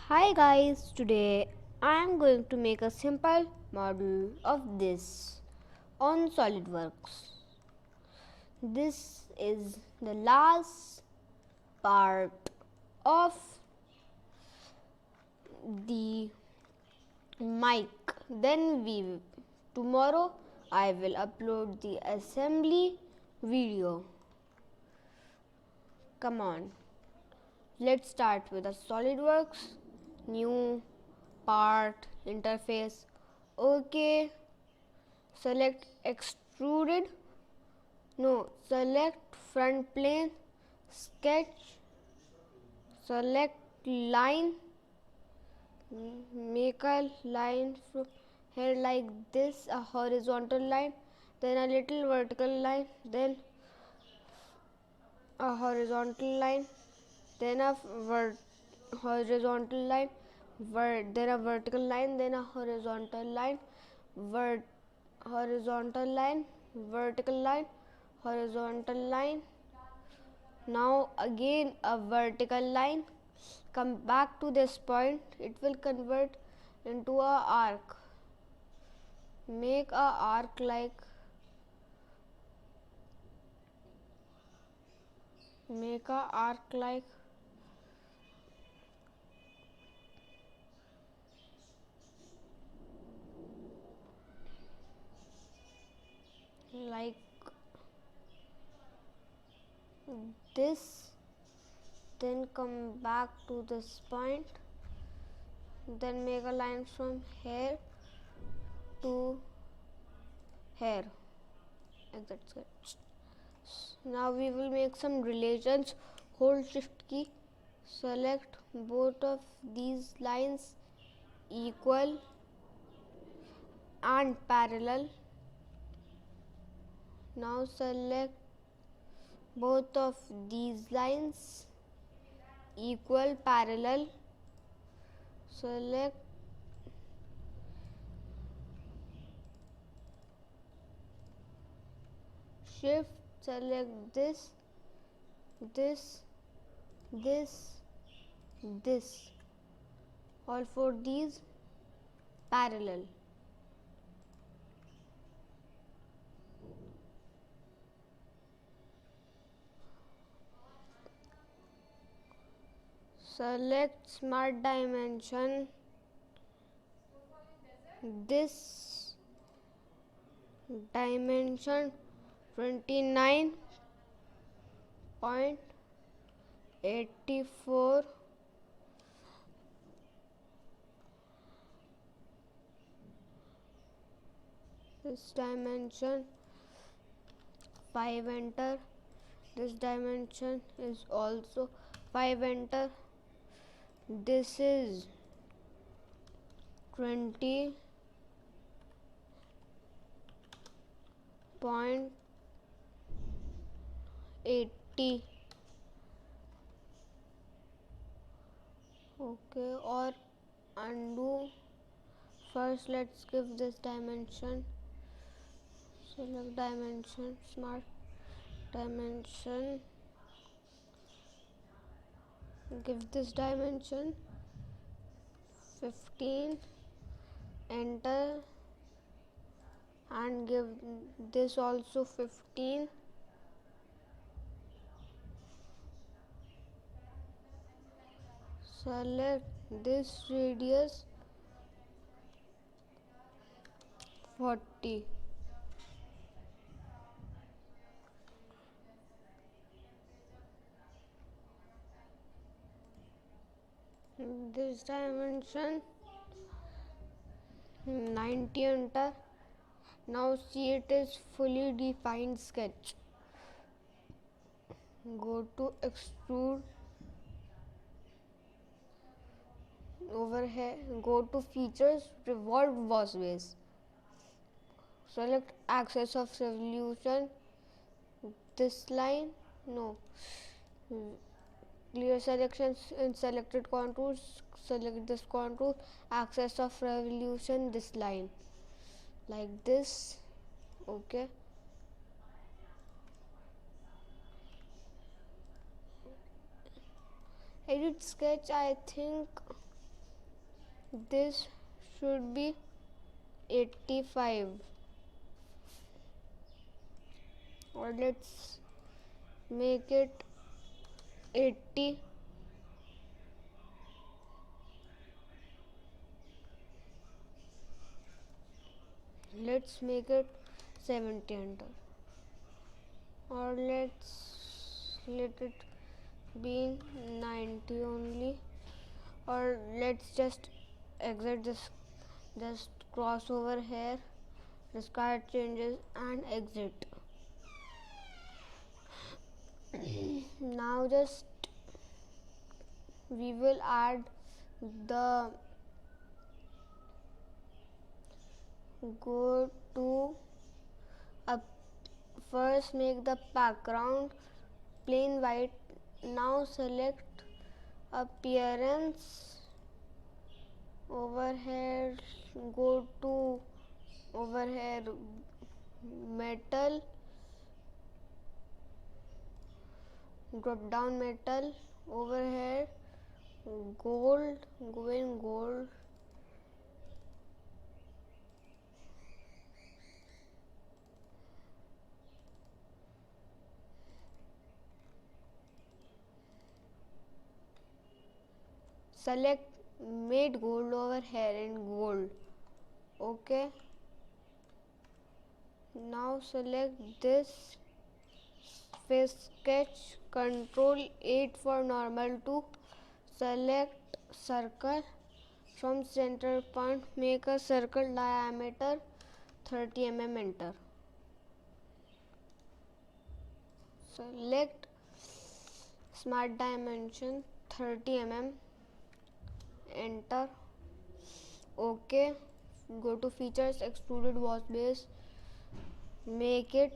Hi guys, today I am going to make a simple model of this on Solidworks. This is the last part of the mic. Then tomorrow I will upload the assembly video. Come on. Let's start with the Solidworks new part interface. Okay, select extruded. No, select front plane, sketch, select line, make a line from here like this, a horizontal line, then a little vertical line, then a horizontal line, then a horizontal line, then a vertical line, then a horizontal line, horizontal line, vertical line, horizontal line. Now again a vertical line. Come back to this point. It will convert into a arc. Make a arc like like this, then come back to this point, then make a line from here to here, like that's it. Now we will make some relations. Hold shift key, select both of these lines equal and parallel. Now select both of these lines equal parallel. Select shift, select this, all for these parallel. Select smart dimension, this dimension 29.84, this dimension 5, enter. This dimension is also 5, enter. This is 20.80. Okay, or undo. First let's give this dimension, select dimension, smart dimension, give this dimension 15, enter, and give this also 15. Select this radius 40. This dimension 90, enter. Now see, it is fully defined sketch. Go to extrude, over here go to features, revolve boss base, select axis of revolution, this line, no, clear selections in selected contours, select this contour, axis of revolution, this line, like this. Okay, edit sketch. I think this should be 85, or let's make it 80. Let's make it 70 enter, or let it be 90 only, or let's just exit this, just cross over here, discard changes and exit. Now just we will add the, go to first make the background plain white. Now select appearance, over here go to, over here metal, drop down metal, over here gold, go in gold, select matte gold over here in gold. Okay, now select this face sketch, control 8 for normal to, select circle, from center point make a circle diameter 30 mm, enter. Select smart dimension 30 mm, enter. Okay, go to features, extruded wash base, make it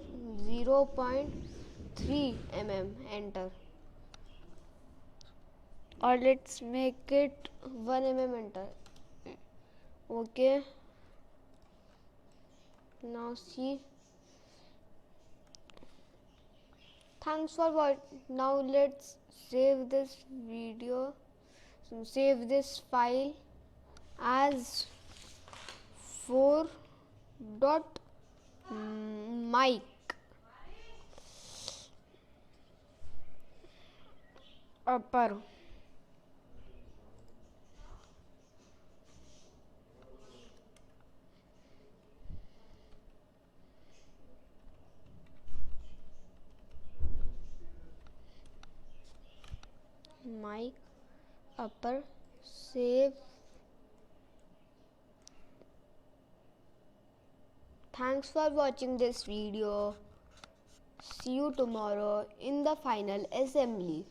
0.3 mm, enter, or let's make it 1 mm, enter. Okay, now see. Thanks for watching. Now let's save this video, save this file as 4.mic upper. Mic upper, save. Thanks for watching this video. See you tomorrow in the final assembly.